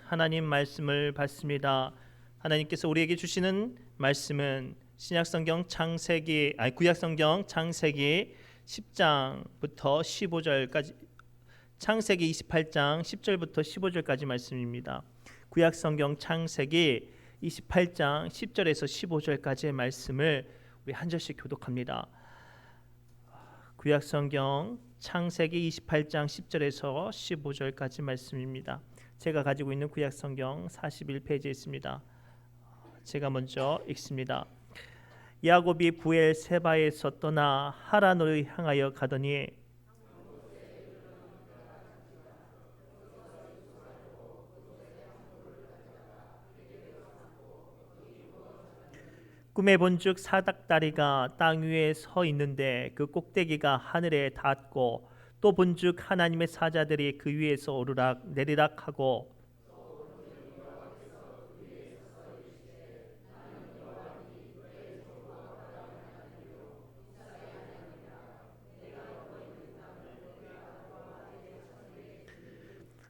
하나님 말씀을 받습니다. 하나님께서 우리에게 주시는 말씀은 구약성경 창세기 10장부터 15절까지, 창세기 28장 10절부터 15절까지 말씀입니다. 구약성경 창세기 28장 10절에서 15절까지의 말씀을 우리 한 절씩 교독합니다. 구약성경 창세기 28장 10절에서 15절까지 말씀입니다. 제가 가지고 있는 구약성경 41페이지에 있습니다. 제가 먼저 읽습니다. 야곱이 부엘세바에서 떠나 하란으로 향하여 가더니 꿈에 본즉 사닥다리가 땅 위에 서 있는데 그 꼭대기가 하늘에 닿았고, 또 본즉 하나님의 사자들이 그 위에서 오르락 내리락 하고,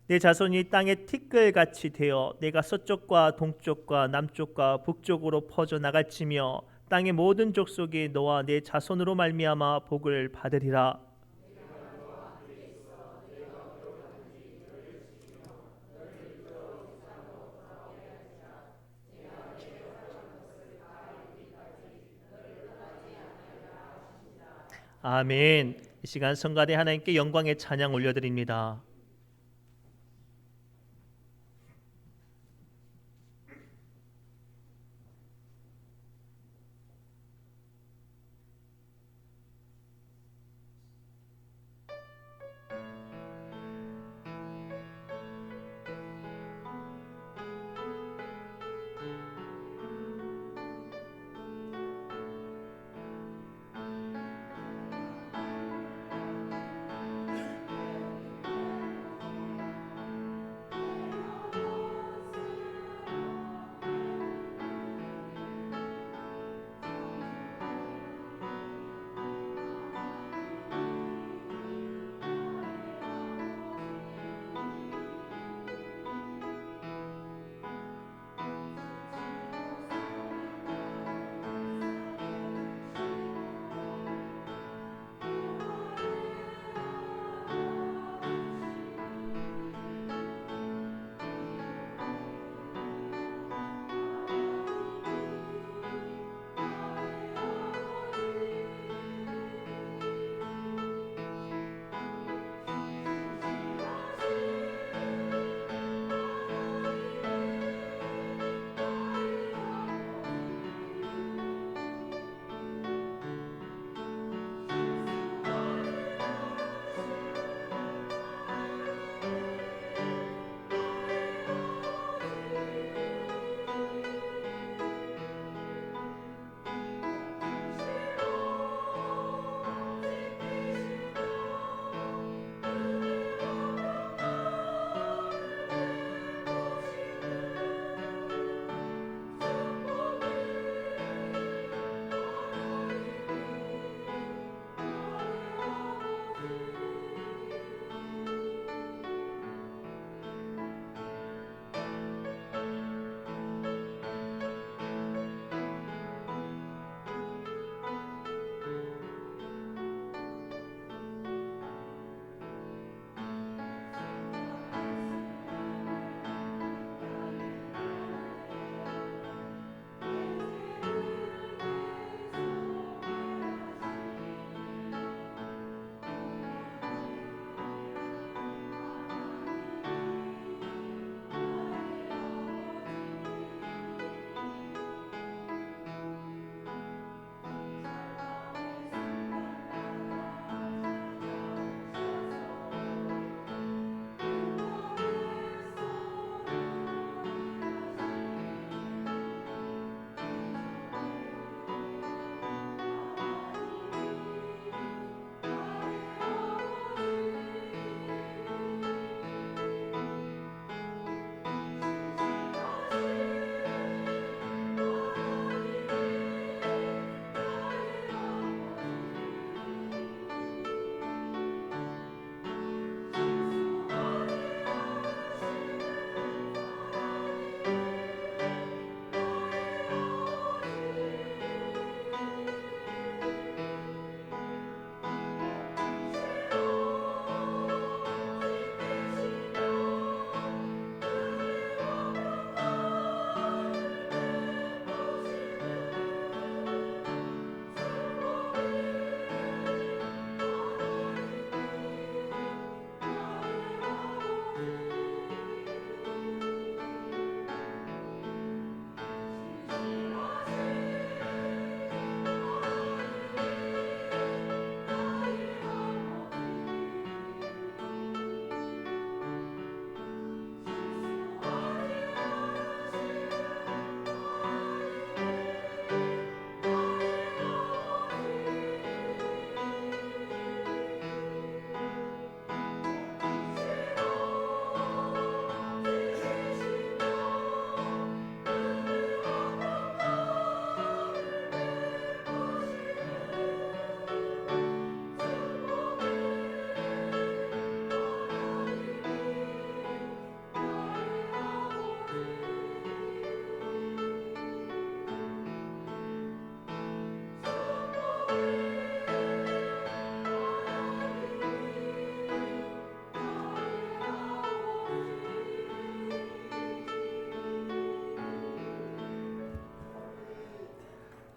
내 자손이 땅의 티끌같이 되어 내가 서쪽과 동쪽과 남쪽과 북쪽으로 퍼져 나갈지며 땅의 모든 족속이 너와 내 자손으로 말미암아 복을 받으리라. 아멘. 이 시간 성가대 하나님께 영광의 찬양 올려드립니다.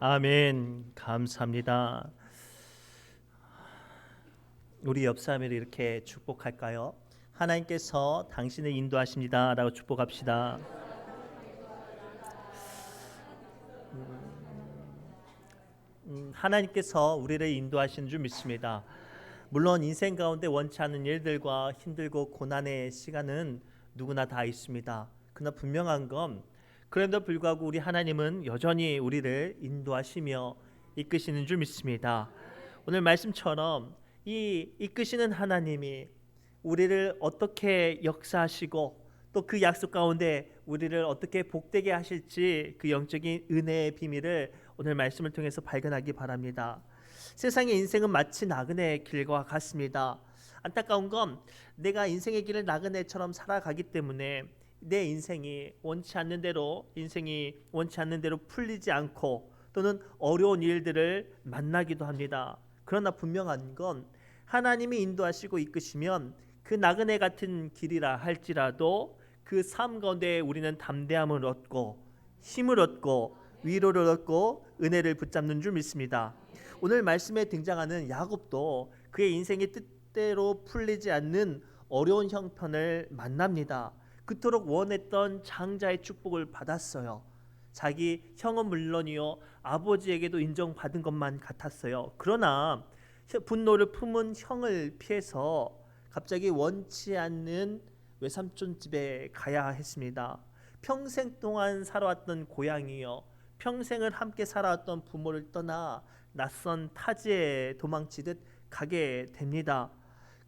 아멘. 감사합니다. 우리 옆 사람을 이렇게 축복할까요? 하나님께서 당신을 인도하십니다 라고 축복합시다. 하나님께서 우리를 인도하시는 줄 믿습니다. 물론 인생 가운데 원치 않는 일들과 힘들고 고난의 시간은 누구나 다 있습니다. 그러나 분명한 건 그럼에도 불구하고 우리 하나님은 여전히 우리를 인도하시며 이끄시는 줄 믿습니다. 오늘 말씀처럼 이 이끄시는 하나님이 우리를 어떻게 역사하시고 또 그 약속 가운데 우리를 어떻게 복되게 하실지 그 영적인 은혜의 비밀을 오늘 말씀을 통해서 발견하기 바랍니다. 세상의 인생은 마치 나그네의 길과 같습니다. 안타까운 건 내가 인생의 길을 나그네처럼 살아가기 때문에 내 인생이 원치 않는 대로 풀리지 않고 또는 어려운 일들을 만나기도 합니다. 그러나 분명한 건 하나님이 인도하시고 이끄시면 그 나그네 같은 길이라 할지라도 그 삶 가운데 우리는 담대함을 얻고 힘을 얻고 위로를 얻고 은혜를 붙잡는 줄 믿습니다. 오늘 말씀에 등장하는 야곱도 그의 인생이 뜻대로 풀리지 않는 어려운 형편을 만납니다. 그토록 원했던 장자의 축복을 받았어요. 자기 형은 물론이요 아버지에게도 인정받은 것만 같았어요. 그러나 분노를 품은 형을 피해서 갑자기 원치 않는 외삼촌 집에 가야 했습니다. 평생 동안 살아왔던 고향이요 평생을 함께 살아왔던 부모를 떠나 낯선 타지에 도망치듯 가게 됩니다.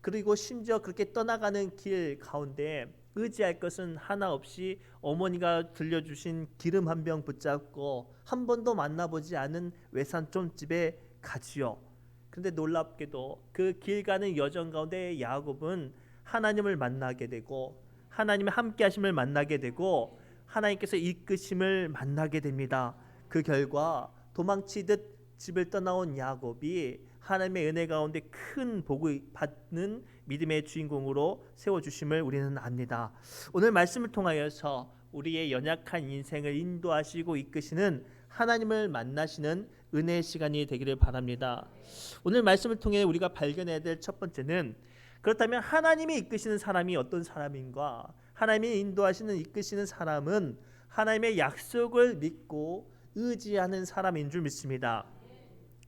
그리고 심지어 그렇게 떠나가는 길 가운데 의지할 것은 하나 없이 어머니가 들려주신 기름 한 병 붙잡고 한 번도 만나보지 않은 외삼촌 집에 가지요. 그런데 놀랍게도 그 길 가는 여정 가운데 야곱은 하나님을 만나게 되고 하나님의 함께하심을 만나게 되고 하나님께서 이끄심을 만나게 됩니다. 그 결과 도망치듯 집을 떠나온 야곱이 하나님의 은혜 가운데 큰 복을 받는 믿음의 주인공으로 세워주심을 우리는 압니다. 오늘 말씀을 통하여서 우리의 연약한 인생을 인도하시고 이끄시는 하나님을 만나시는 은혜의 시간이 되기를 바랍니다. 오늘 말씀을 통해 우리가 발견해야 될 첫 번째는 그렇다면 하나님이 이끄시는 사람이 어떤 사람인가? 하나님이 인도하시는 이끄시는 사람은 하나님의 약속을 믿고 의지하는 사람인 줄 믿습니다.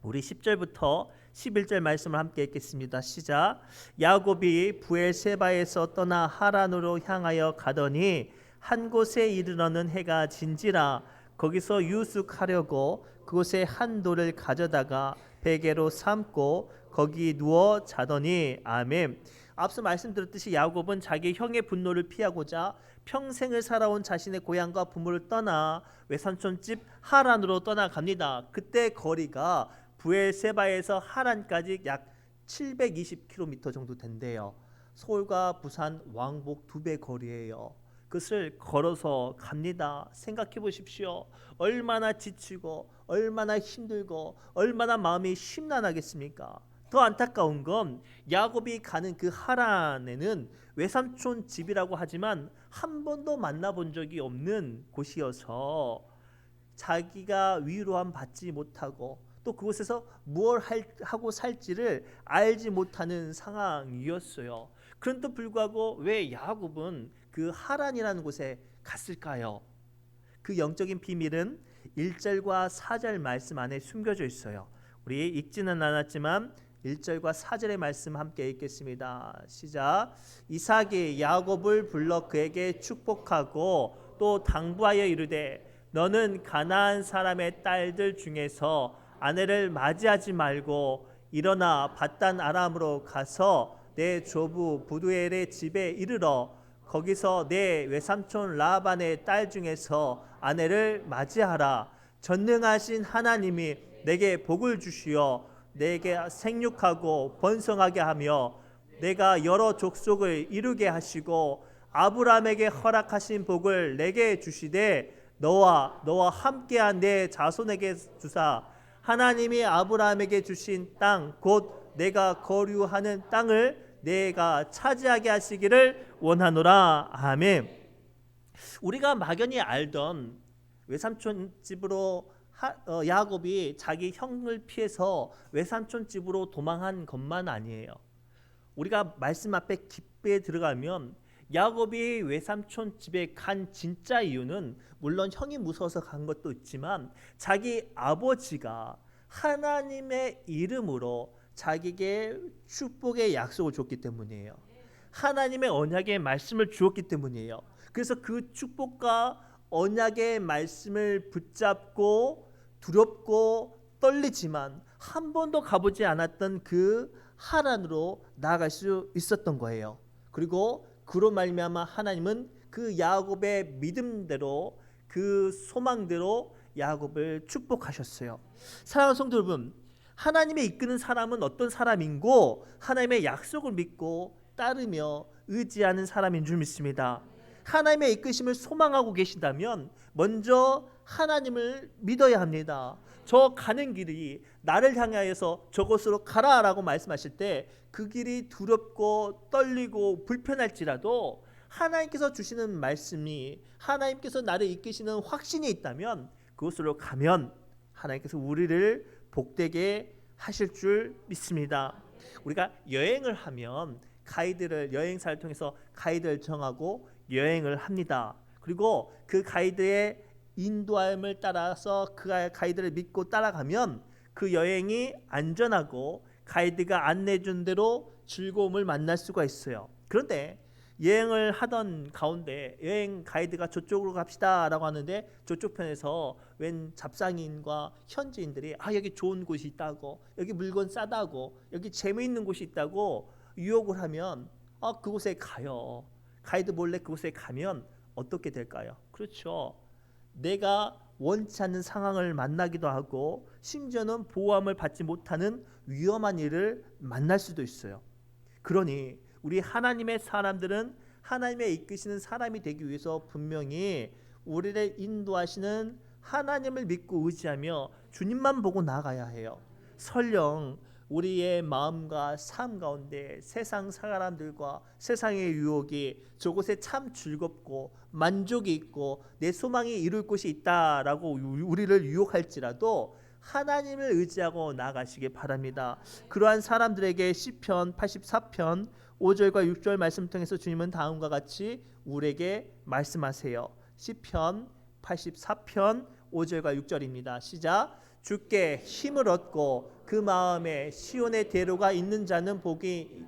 우리 10절부터 11절 말씀을 함께 읽겠습니다. 시작. 야곱이 브엘세바에서 떠나 하란으로 향하여 가더니 한 곳에 이르러는 해가 진지라 거기서 유숙하려고 그곳에 한 돌을 가져다가 베개로 삼고 거기 누워 자더니 아멘. 앞서 말씀드렸듯이 야곱은 자기 형의 분노를 피하고자 평생을 살아온 자신의 고향과 부모를 떠나 외삼촌 집 하란으로 떠나갑니다. 그때 거리가 브엘세바에서 하란까지 약 720km 정도 된대요. 서울과 부산 왕복 2배 거리예요. 그것을 걸어서 갑니다. 생각해 보십시오. 얼마나 지치고 얼마나 힘들고 얼마나 마음이 심란하겠습니까? 더 안타까운 건 야곱이 가는 그 하란에는 외삼촌 집이라고 하지만 한 번도 만나본 적이 없는 곳이어서 자기가 위로함 받지 못하고 또 그곳에서 무엇 하고 살지를 알지 못하는 상황이었어요. 그런데도 불구하고 왜 야곱은 그 하란이라는 곳에 갔을까요? 그 영적인 비밀은 1절과 4절 말씀 안에 숨겨져 있어요. 우리 읽지는 않았지만 1절과 4절의 말씀 함께 읽겠습니다. 시작. 이삭이 야곱을 불러 그에게 축복하고 또 당부하여 이르되 너는 가나안 사람의 딸들 중에서 아내를 맞이하지 말고 일어나 밧단 아람으로 가서 내 조부 부두엘의 집에 이르러 거기서 내 외삼촌 라반의 딸 중에서 아내를 맞이하라. 전능하신 하나님이 내게 복을 주시어 내게 생육하고 번성하게 하며 내가 여러 족속을 이루게 하시고 아브라함에게 허락하신 복을 내게 주시되 너와 함께한 내 자손에게 주사 하나님이 아브라함에게 주신 땅 곧 내가 거류하는 땅을 내가 차지하게 하시기를 원하노라. 아멘. 우리가 막연히 알던 외삼촌 집으로 야곱이 자기 형을 피해서 외삼촌 집으로 도망한 것만 아니에요. 우리가 말씀 앞에 깊게 들어가면 야곱이 외삼촌 집에 간 진짜 이유는 물론 형이 무서워서 간 것도 있지만 자기 아버지가 하나님의 이름으로 자기에게 축복의 약속을 줬기 때문이에요. 하나님의 언약의 말씀을 주었기 때문이에요. 그래서 그 축복과 언약의 말씀을 붙잡고 두렵고 떨리지만 한 번도 가보지 않았던 그 하란으로 나아갈 수 있었던 거예요. 그리고 그로 말미암아 하나님은 그 야곱의 믿음대로 그 소망대로 야곱을 축복하셨어요. 사랑하는 성도 여러분, 하나님의 이끄는 사람은 어떤 사람인고 하나님의 약속을 믿고 따르며 의지하는 사람인 줄 믿습니다. 하나님의 이끄심을 소망하고 계신다면 먼저 하나님을 믿어야 합니다. 저 가는 길이 나를 향하여서 저곳으로 가라라고 말씀하실 때 그 길이 두렵고 떨리고 불편할지라도 하나님께서 주시는 말씀이 하나님께서 나를 이끄시는 확신이 있다면 그곳으로 가면 하나님께서 우리를 복되게 하실 줄 믿습니다. 우리가 여행을 하면 여행사를 통해서 가이드를 정하고 여행을 합니다. 그리고 그 가이드의 인도함을 따라서 그 가이드를 믿고 따라가면 그 여행이 안전하고 가이드가 안내해 준 대로 즐거움을 만날 수가 있어요. 그런데 여행을 하던 가운데 여행 가이드가 저쪽으로 갑시다라고 하는데 저쪽 편에서 웬 잡상인과 현지인들이 여기 좋은 곳이 있다고, 여기 물건 싸다고, 여기 재미있는 곳이 있다고 유혹을 하면 그곳에 가요. 가이드 몰래 그곳에 가면 어떻게 될까요? 그렇죠. 내가 원치 않는 상황을 만나기도 하고 심지어는 보호함을 받지 못하는 위험한 일을 만날 수도 있어요. 그러니 우리 하나님의 사람들은 하나님의 이끄시는 사람이 되기 위해서 분명히 우리를 인도하시는 하나님을 믿고 의지하며 주님만 보고 나아가야 해요. 설령 우리의 마음과 삶 가운데 세상 사람들과 세상의 유혹이 저곳에 참 즐겁고 만족이 있고 내 소망이 이룰 곳이 있다라고 우리를 유혹할지라도 하나님을 의지하고 나아가시기 바랍니다. 그러한 사람들에게 시편 84편 5절과 6절 말씀 통해서 주님은 다음과 같이 우리에게 말씀하세요. 시편 84편 5절과 6절입니다. 시작. 주께 힘을 얻고 그 마음에 시온의 대로가 있는 자는 복이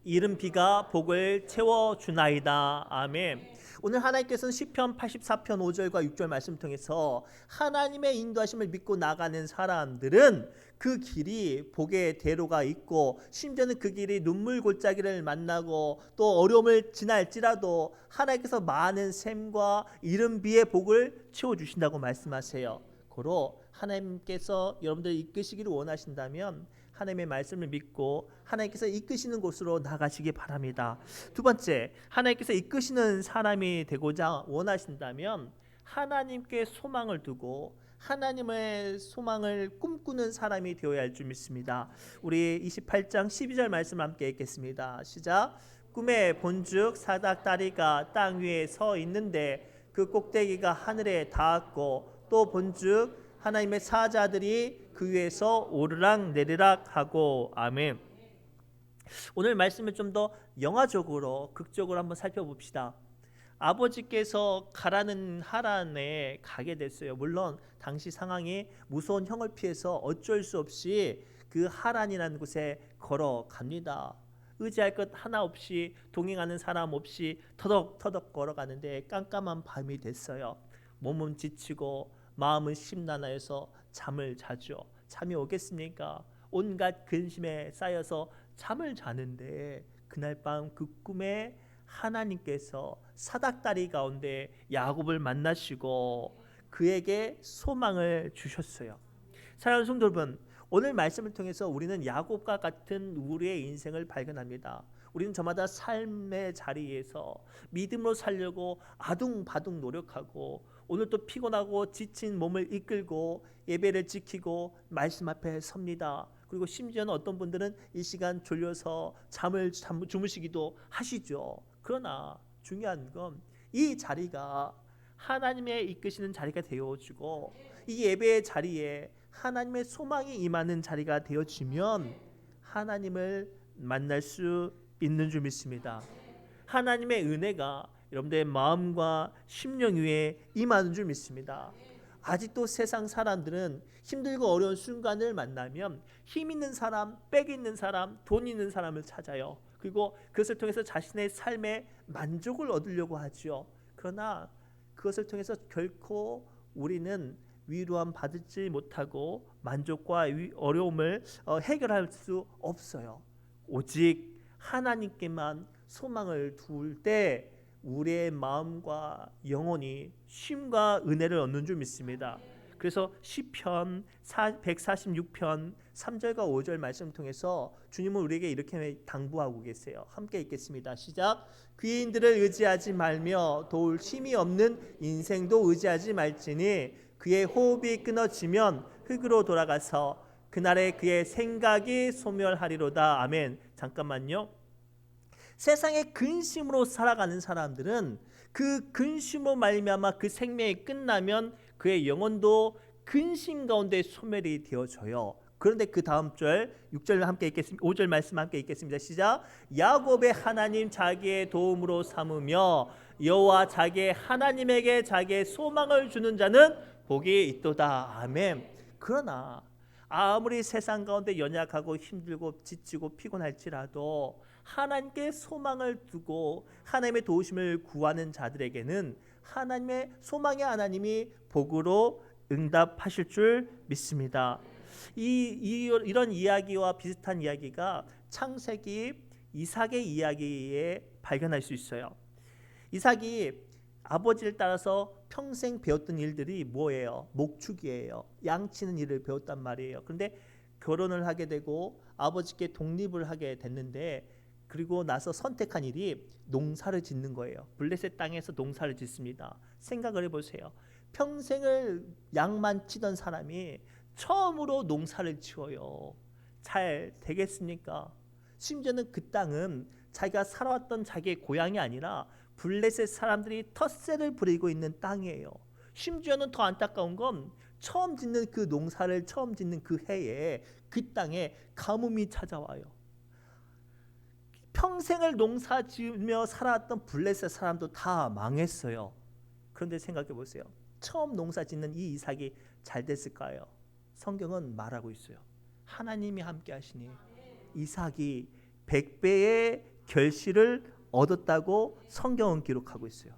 이른 비가 복을 채워주나이다. 아멘. 오늘 하나님께서는 시편 84편 5절과 6절 말씀 통해서 하나님의 인도하심을 믿고 나가는 사람들은 그 길이 복의 대로가 있고 심지어는 그 길이 눈물 골짜기를 만나고 또 어려움을 지날지라도 하나님께서 많은 샘과 이른 비의 복을 채워주신다고 말씀하세요. 고로 하나님께서 여러분들 이끄시기를 원하신다면 하나님의 말씀을 믿고 하나님께서 이끄시는 곳으로 나가시기 바랍니다. 두 번째, 하나님께서 이끄시는 사람이 되고자 원하신다면 하나님께 소망을 두고 하나님의 소망을 꿈꾸는 사람이 되어야 할 줄 믿습니다. 우리 28장 12절 말씀 함께 읽겠습니다. 시작. 꿈에 본즉 사닥다리가 땅 위에 서 있는데 그 꼭대기가 하늘에 닿았고 또 본즉 하나님의 사자들이 그 위에서 오르락 내리락 하고. 아멘. 오늘 말씀을 좀 더 영화적으로 극적으로 한번 살펴봅시다. 아버지께서 가라는 하란에 가게 됐어요. 물론 당시 상황이 무서운 형을 피해서 어쩔 수 없이 그 하란이라는 곳에 걸어갑니다. 의지할 것 하나 없이 동행하는 사람 없이 터덕터덕 걸어가는데 깜깜한 밤이 됐어요. 몸은 지치고 마음은 심란하여서 잠을 자죠. 잠이 오겠습니까? 온갖 근심에 쌓여서 잠을 자는데 그날 밤 그 꿈에 하나님께서 사닥다리 가운데 야곱을 만나시고 그에게 소망을 주셨어요. 사랑하는 성도 여러분, 오늘 말씀을 통해서 우리는 야곱과 같은 우리의 인생을 발견합니다. 우리는 저마다 삶의 자리에서 믿음으로 살려고 아둥바둥 노력하고 오늘 또 피곤하고 지친 몸을 이끌고 예배를 지키고 말씀 앞에 섭니다. 그리고 심지어는 어떤 분들은 이 시간 졸려서 잠을 주무시기도 하시죠. 그러나 중요한 건 이 자리가 하나님의 이끄시는 자리가 되어지고 이 예배의 자리에 하나님의 소망이 임하는 자리가 되어지면 하나님을 만날 수 있는 줄 믿습니다. 하나님의 은혜가 여러분들의 마음과 심령 위에 임하는 줄 믿습니다. 아직도 세상 사람들은 힘들고 어려운 순간을 만나면 힘 있는 사람, 빽 있는 사람, 돈 있는 사람을 찾아요. 그리고 그것을 통해서 자신의 삶에 만족을 얻으려고 하죠. 그러나 그것을 통해서 결코 우리는 위로함 받지 못하고 만족과 어려움을 해결할 수 없어요. 오직 하나님께만 소망을 둘 때 우리의 마음과 영혼이 쉼과 은혜를 얻는 줄 믿습니다. 그래서 시편 146편 3절과 5절 말씀을 통해서 주님은 우리에게 이렇게 당부하고 계세요. 함께 읽겠습니다. 시작. 귀인들을 의지하지 말며 도울 힘이 없는 인생도 의지하지 말지니 그의 호흡이 끊어지면 흙으로 돌아가서 그날에 그의 생각이 소멸하리로다. 아멘. 잠깐만요. 세상의 근심으로 살아가는 사람들은 그 근심으로 말미암아 그 생명이 끝나면 그의 영혼도 근심 가운데 소멸이 되어져요. 그런데 그 다음 절 6절 함께 읽겠습니다. 5절 말씀 함께 읽겠습니다. 시작. 야곱의 하나님 자기의 도움으로 삼으며 여호와 자기의 하나님에게 자기의 소망을 주는 자는 복이 있도다. 아멘. 그러나 아무리 세상 가운데 연약하고 힘들고 지치고 피곤할지라도 하나님께 소망을 두고 하나님의 도우심을 구하는 자들에게는 하나님의 소망의 하나님이 복으로 응답하실 줄 믿습니다. 이런 이야기와 비슷한 이야기가 창세기 이삭의 이야기에 발견할 수 있어요. 이삭이 아버지를 따라서 평생 배웠던 일들이 뭐예요? 목축이에요. 양치는 일을 배웠단 말이에요. 그런데 결혼을 하게 되고 아버지께 독립을 하게 됐는데 그리고 나서 선택한 일이 농사를 짓는 거예요. 블레셋 땅에서 농사를 짓습니다. 생각을 해보세요. 평생을 양만 치던 사람이 처음으로 농사를 지어요. 잘 되겠습니까? 심지어는 그 땅은 자기가 살아왔던 자기의 고향이 아니라 블레셋 사람들이 텃세를 부리고 있는 땅이에요. 심지어는 더 안타까운 건 처음 짓는 그 농사를 처음 짓는 그 해에 그 땅에 가뭄이 찾아와요. 평생을 농사 지으며 살아왔던 블레셋 사람도 다 망했어요. 그런데 생각해 보세요. 처음 농사 짓는 이 이삭이 잘 됐을까요? 성경은 말하고 있어요. 하나님이 함께 하시니 이삭이 100배의 결실을 얻었다고 성경은 기록하고 있어요.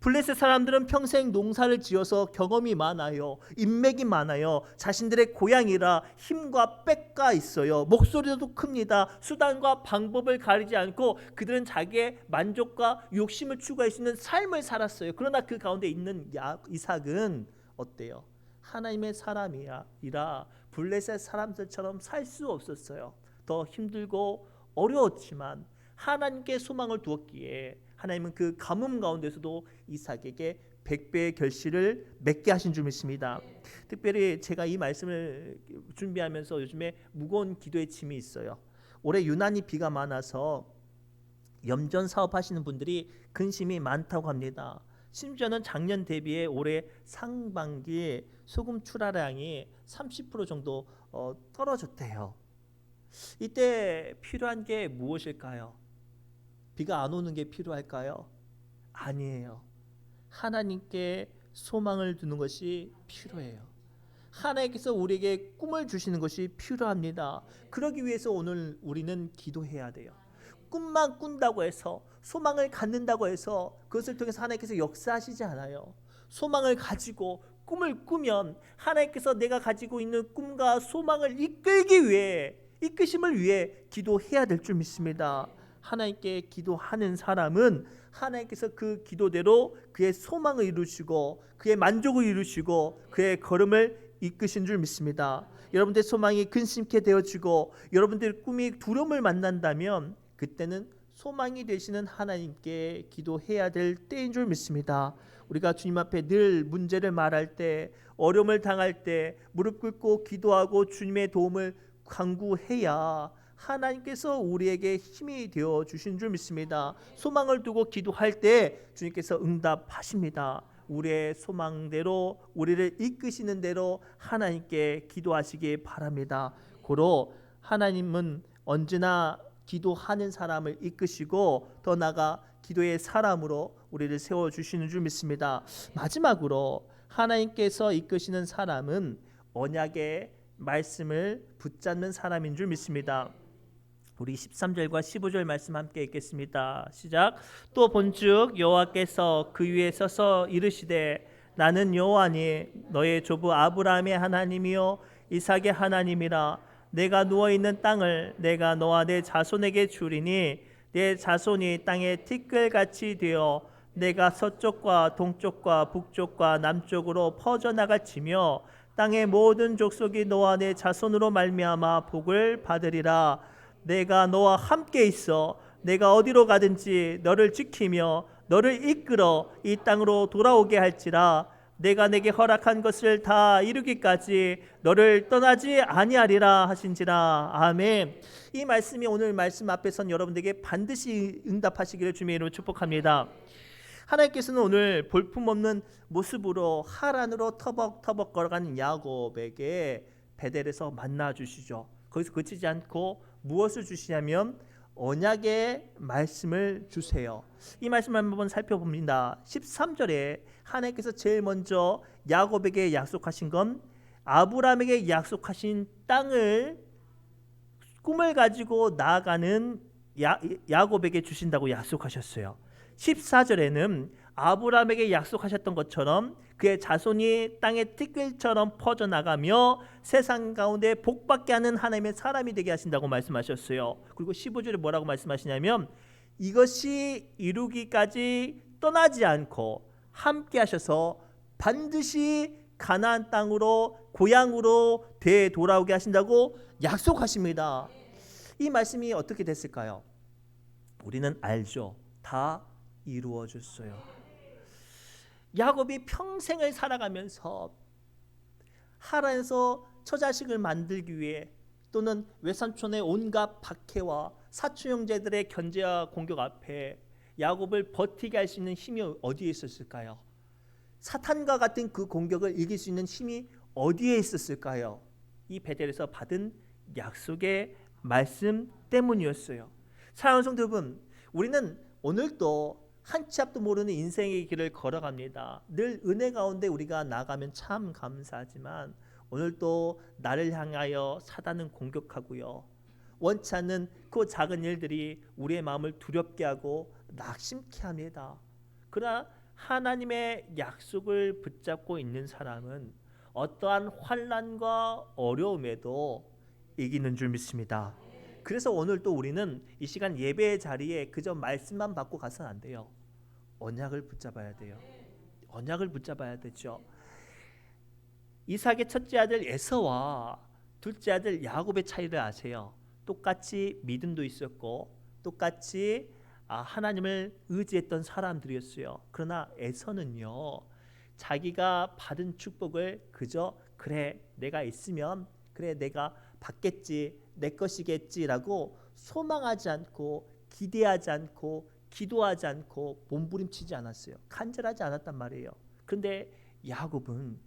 블레셋 사람들은 평생 농사를 지어서 경험이 많아요. 인맥이 많아요. 자신들의 고향이라 힘과 빽가 있어요. 목소리도 큽니다. 수단과 방법을 가리지 않고 그들은 자기의 만족과 욕심을 추구할 수 있는 삶을 살았어요. 그러나 그 가운데 있는 이삭은 어때요? 하나님의 사람이라 블레셋 사람들처럼 살 수 없었어요. 더 힘들고 어려웠지만 하나님께 소망을 두었기에 하나님은 그 가뭄 가운데서도 이삭에게 100배의 결실을 맺게 하신 줄 믿습니다. 특별히 제가 이 말씀을 준비하면서 요즘에 무거운 기도의 짐이 있어요. 올해 유난히 비가 많아서 염전 사업하시는 분들이 근심이 많다고 합니다. 심지어는 작년 대비해 올해 상반기 소금 출하량이 30% 정도 떨어졌대요. 이때 필요한 게 무엇일까요? 비가 안 오는 게 필요할까요? 아니에요. 하나님께 소망을 두는 것이 필요해요. 하나님께서 우리에게 꿈을 주시는 것이 필요합니다. 그러기 위해서 오늘 우리는 기도해야 돼요. 꿈만 꾼다고 해서 소망을 갖는다고 해서 그것을 통해서 하나님께서 역사하시지 않아요. 소망을 가지고 꿈을 꾸면 하나님께서 내가 가지고 있는 꿈과 소망을 이끌기 위해 이끄심을 위해 기도해야 될 줄 믿습니다. 하나님께 기도하는 사람은 하나님께서 그 기도대로 그의 소망을 이루시고 그의 만족을 이루시고 그의 걸음을 이끄신 줄 믿습니다. 여러분들의 소망이 근심케 되어지고 여러분들의 꿈이 두려움을 만난다면 그때는 소망이 되시는 하나님께 기도해야 될 때인 줄 믿습니다. 우리가 주님 앞에 늘 문제를 말할 때 어려움을 당할 때 무릎 꿇고 기도하고 주님의 도움을 간구해야 하나님께서 우리에게 힘이 되어 주신 줄 믿습니다. 소망을 두고 기도할 때 주님께서 응답하십니다. 우리의 소망대로 우리를 이끄시는 대로 하나님께 기도하시기 바랍니다. 고로 하나님은 언제나 기도하는 사람을 이끄시고 더 나아가 기도의 사람으로 우리를 세워주시는 줄 믿습니다. 마지막으로 하나님께서 이끄시는 사람은 언약의 말씀을 붙잡는 사람인 줄 믿습니다. 우리 13절과 15절 말씀 함께 읽겠습니다. 시작. 또 본즉 여호와께서 그 위에 서서 이르시되 나는 여호와니 너의 조부 아브라함의 하나님이요 이삭의 하나님이라. 내가 누워있는 땅을 내가 너와 내 자손에게 주리니 내 자손이 땅의 티끌같이 되어 내가 서쪽과 동쪽과 북쪽과 남쪽으로 퍼져나갈지며 땅의 모든 족속이 너와 내 자손으로 말미암아 복을 받으리라. 내가 너와 함께 있어 내가 어디로 가든지 너를 지키며 너를 이끌어 이 땅으로 돌아오게 할지라. 내가 내게 허락한 것을 다 이루기까지 너를 떠나지 아니하리라 하신지라. 아멘. 이 말씀이 오늘 말씀 앞에 선 여러분들에게 반드시 응답하시기를 주님의 이름으로 축복합니다. 하나님께서는 오늘 볼품없는 모습으로 하란으로 터벅터벅 걸어가는 야곱에게 베델에서 만나 주시죠. 거기서 그치지 않고 무엇을 주시냐면 언약의 말씀을 주세요. 이 말씀을 한번 살펴봅니다. 13절에 하나님께서 제일 먼저 야곱에게 약속하신 건 아브라함에게 약속하신 땅을 꿈을 가지고 나아가는 야곱에게 주신다고 약속하셨어요. 14절에는 아브라함에게 약속하셨던 것처럼 그의 자손이 땅의 티끌처럼 퍼져나가며 세상 가운데 복받게 하는 하나님의 사람이 되게 하신다고 말씀하셨어요. 그리고 15절에 뭐라고 말씀하시냐면 이것이 이루기까지 떠나지 않고 함께 하셔서 반드시 가나안 땅으로 고향으로 되돌아오게 하신다고 약속하십니다. 이 말씀이 어떻게 됐을까요? 우리는 알죠. 다 이루어졌어요. 야곱이 평생을 살아가면서 하란에서 처자식을 만들기 위해 또는 외삼촌의 온갖 박해와 사촌 형제들의 견제와 공격 앞에 야곱을 버티게 할 수 있는 힘이 어디에 있었을까요? 사탄과 같은 그 공격을 이길 수 있는 힘이 어디에 있었을까요? 이 베델에서 받은 약속의 말씀 때문이었어요. 사랑하는 성도 여러분, 우리는 오늘도 한 치 앞도 모르는 인생의 길을 걸어갑니다. 늘 은혜 가운데 우리가 나가면 참 감사하지만 오늘도 나를 향하여 사단은 공격하고요. 원치 않는 그 작은 일들이 우리의 마음을 두렵게 하고 낙심케 합니다. 그러나 하나님의 약속을 붙잡고 있는 사람은 어떠한 환난과 어려움에도 이기는 줄 믿습니다. 그래서 오늘 또 우리는 이 시간 예배의 자리에 그저 말씀만 받고 가서는 안 돼요. 언약을 붙잡아야 돼요. 언약을 붙잡아야 되죠. 이삭의 첫째 아들 에서와 둘째 아들 야곱의 차이를 아세요. 똑같이 믿음도 있었고 똑같이 하나님을 의지했던 사람들이었어요. 그러나 에서는요, 자기가 받은 축복을 그저 그래 내가 있으면 그래 내가 받겠지 내 것이겠지라고 소망하지 않고 기대하지 않고 기도하지 않고 몸부림치지 않았어요. 간절하지 않았단 말이에요. 그런데 야곱은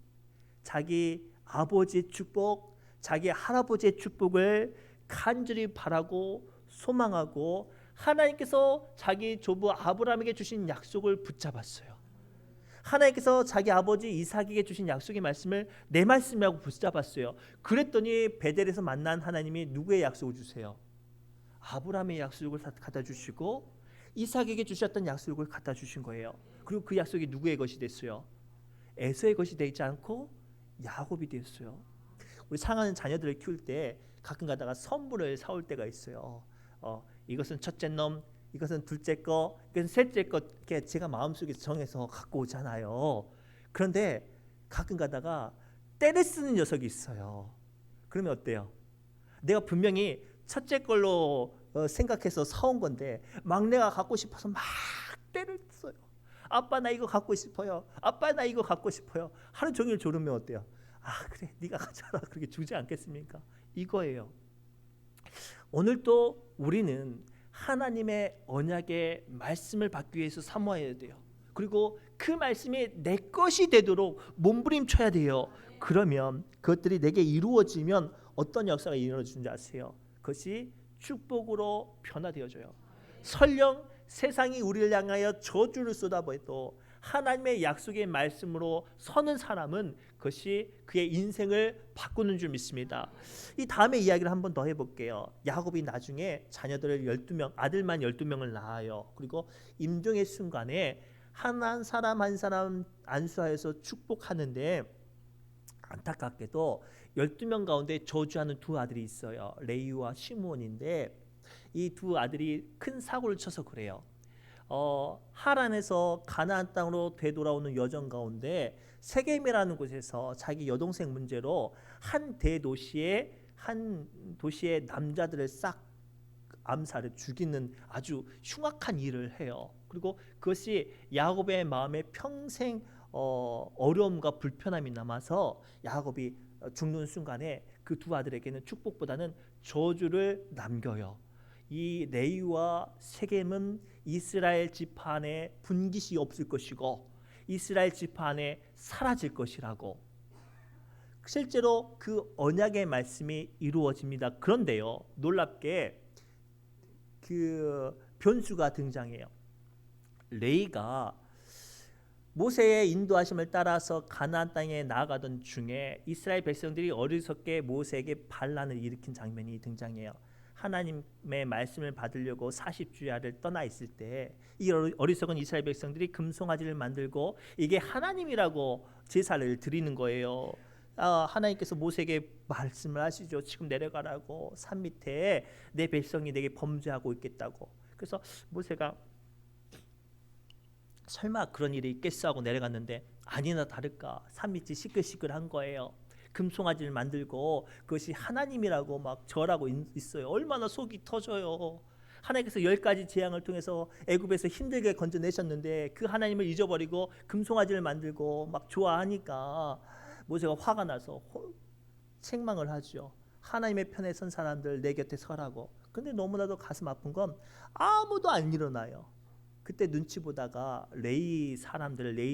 자기 아버지의 축복, 자기 할아버지의 축복을 간절히 바라고 소망하고 하나님께서 자기 조부 아브라함에게 주신 약속을 붙잡았어요. 하나님께서 자기 아버지 이삭에게 주신 약속의 말씀을 내 말씀이라고 붙잡았어요. 그랬더니 베델에서 만난 하나님이 누구의 약속을 주세요? 아브라함의 약속을 갖다 주시고 이삭에게 주셨던 약속을 갖다 주신 거예요. 그리고 그 약속이 누구의 것이 됐어요? 에서의 것이 되지 않고 야곱이 됐어요. 우리 사랑하는 자녀들을 키울 때 가끔 가다가 선물을 사올 때가 있어요. 이것은 첫째 놈, 이것은 둘째 거, 이것은 셋째 거, 이렇게 제가 마음속에 정해서 갖고 오잖아요. 그런데 가끔 가다가 때를 쓰는 녀석이 있어요. 그러면 어때요? 내가 분명히 첫째 걸로 생각해서 사온 건데 막내가 갖고 싶어서 막 때를 써요. 아빠 나 이거 갖고 싶어요. 아빠 나 이거 갖고 싶어요. 하루 종일 졸으면 어때요? 그래 네가 가져라 그렇게 주지 않겠습니까? 이거예요. 오늘도 우리는 하나님의 언약의 말씀을 받기 위해서 사모해야 돼요. 그리고 그 말씀이 내 것이 되도록 몸부림쳐야 돼요. 그러면 그것들이 내게 이루어지면 어떤 역사가 이루어지는지 아세요? 그것이 축복으로 변화되어져요. 설령 세상이 우리를 향하여 저주를 쏟아부어도 하나님의 약속의 말씀으로 서는 사람은 그것이 그의 인생을 바꾸는 줄 믿습니다. 이 다음에 이야기를 한 번 더 해볼게요. 야곱이 나중에 자녀들을 12명, 아들만 12명을 낳아요. 그리고 임종의 순간에 한 사람 한 사람 안수하여서 축복하는데, 안타깝게도 12명 가운데 저주하는 두 아들이 있어요. 레위와 시므온인데 이 두 아들이 큰 사고를 쳐서 그래요. 하란에서 가나안 땅으로 되돌아오는 여정 가운데 세겜이라는 곳에서 자기 여동생 문제로 한 대도시의 남자들을 싹 암살해 죽이는 아주 흉악한 일을 해요. 그리고 그것이 야곱의 마음에 평생 어려움과 불편함이 남아서 야곱이 죽는 순간에 그 두 아들에게는 축복보다는 저주를 남겨요. 이 레위와 세겜은 이스라엘 지파 안에 분깃이 없을 것이고 이스라엘 지파 안에 사라질 것이라고. 실제로 그 언약의 말씀이 이루어집니다. 그런데요, 놀랍게 그 변수가 등장해요. 레위가 모세의 인도하심을 따라서 가나안 땅에 나아가던 중에 이스라엘 백성들이 어리석게 모세에게 반란을 일으킨 장면이 등장해요. 하나님의 말씀을 받으려고 40주야를 떠나 있을 때 이 어리석은 이스라엘 백성들이 금송아지를 만들고 이게 하나님이라고 제사를 드리는 거예요. 하나님께서 모세에게 말씀을 하시죠. 지금 내려가라고, 산 밑에 내 백성이 내게 범죄하고 있겠다고. 그래서 모세가 설마 그런 일이 있겠어 하고 내려갔는데 아니나 다를까 산 밑이 시끌시끌한 거예요. 금송아지를 만들고 그것이 하나님이라고 막 절하고 있어요. 얼마나 속이 터져요. 하나님께서 10가지 재앙을 통해서 애굽에서 힘들게 건져내셨는데 그 하나님을 잊어버리고 금송아지를 만들고 막 좋아하니까 모세가 화가 나서 책망을 하죠. 하나님의 편에 선 사람들 내 곁에 서라고. 근데 너무나도 가슴 아픈 건 아무도 안 일어나요. 그때 눈치 보다가 레위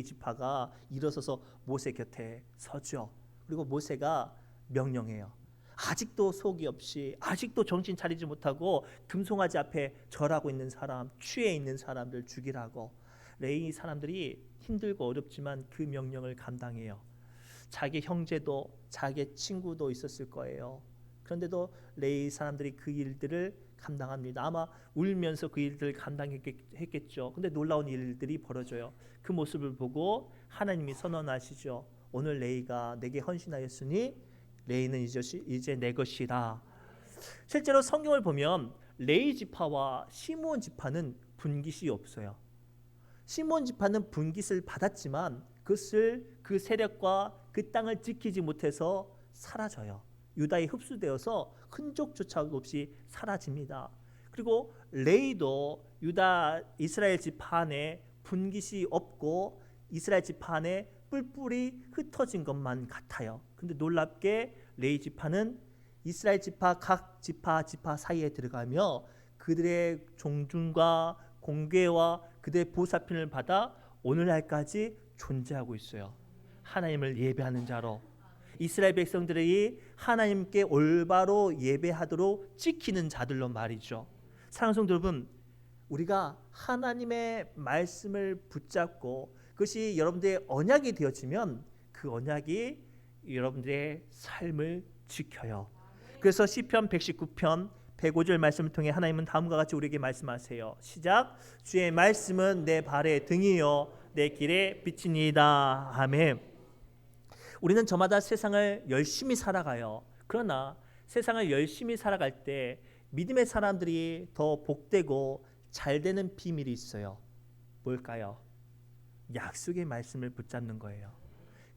지파가 일어서서 모세 곁에 서죠. 그리고 모세가 명령해요. 아직도 속이 없이, 아직도 정신 차리지 못하고 금송아지 앞에 절하고 있는 사람, 취해 있는 사람들 죽이라고. 레위 사람들이 힘들고 어렵지만 그 명령을 감당해요. 자기 형제도 자기 친구도 있었을 거예요. 그런데도 레위 사람들이 그 일들을 감당합니다. 아마 울면서 그 일들을 감당했겠죠. 근데 놀라운 일들이 벌어져요. 그 모습을 보고 하나님이 선언하시죠. 오늘 레위가 내게 헌신하였으니 레위는 이제 내 것이라. 실제로 성경을 보면 레위 지파와 시므온 지파는 분깃이 없어요. 시므온 지파는 분깃을 받았지만 그것을 그 세력과 그 땅을 지키지 못해서 사라져요. 유다에 흡수되어서 흔적조차 없이 사라집니다. 그리고 레위도 유다 이스라엘 지파 안에 분깃이 없고 이스라엘 지파 안에 뿔뿔이 흩어진 것만 같아요. 근데 놀랍게 레위 지파는 이스라엘 지파 각 지파 사이에 들어가며 그들의 종중과 공궤와 그들의 보살핌을 받아 오늘날까지 존재하고 있어요. 하나님을 예배하는 자로 이스라엘 백성들이 하나님께 올바로 예배하도록 지키는 자들로 말이죠. 사랑하는 성도 여러분, 우리가 하나님의 말씀을 붙잡고 그것이 여러분들의 언약이 되어지면 그 언약이 여러분들의 삶을 지켜요. 그래서 시편 119편 105절 말씀을 통해 하나님은 다음과 같이 우리에게 말씀하세요. 시작. 주의 말씀은 내 발의 등이요 내 길의 빛이니이다. 아멘. 우리는 저마다 세상을 열심히 살아가요. 그러나 세상을 열심히 살아갈 때 믿음의 사람들이 더 복되고 잘 되는 비밀이 있어요. 뭘까요? 약속의 말씀을 붙잡는 거예요.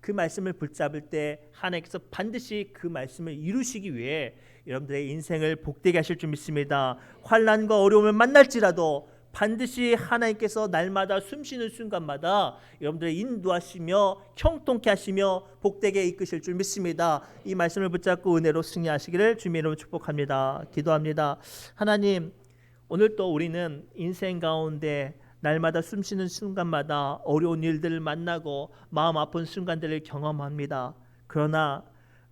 그 말씀을 붙잡을 때 하나님께서 반드시 그 말씀을 이루시기 위해 여러분들의 인생을 복되게 하실 줄 믿습니다. 환난과 어려움을 만날지라도 반드시 하나님께서 날마다 숨쉬는 순간마다 여러분들을 인도하시며 형통케 하시며 복되게 이끄실 줄 믿습니다. 이 말씀을 붙잡고 은혜로 승리하시기를 주님의 이름으로 축복합니다. 기도합니다. 하나님, 오늘 또 우리는 인생 가운데 날마다 숨쉬는 순간마다 어려운 일들을 만나고 마음 아픈 순간들을 경험합니다. 그러나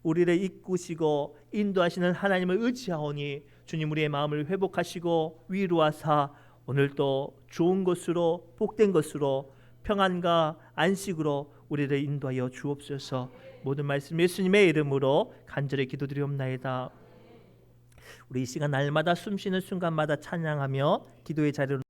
우리를 이끄시고 인도하시는 하나님을 의지하오니 주님 우리의 마음을 회복하시고 위로하사 오늘도 좋은 것으로 복된 것으로 평안과 안식으로 우리를 인도하여 주옵소서. 모든 말씀 예수님의 이름으로 간절히 기도드리옵나이다. 우리 이 시간 날마다 숨쉬는 순간마다 찬양하며 기도의 자리로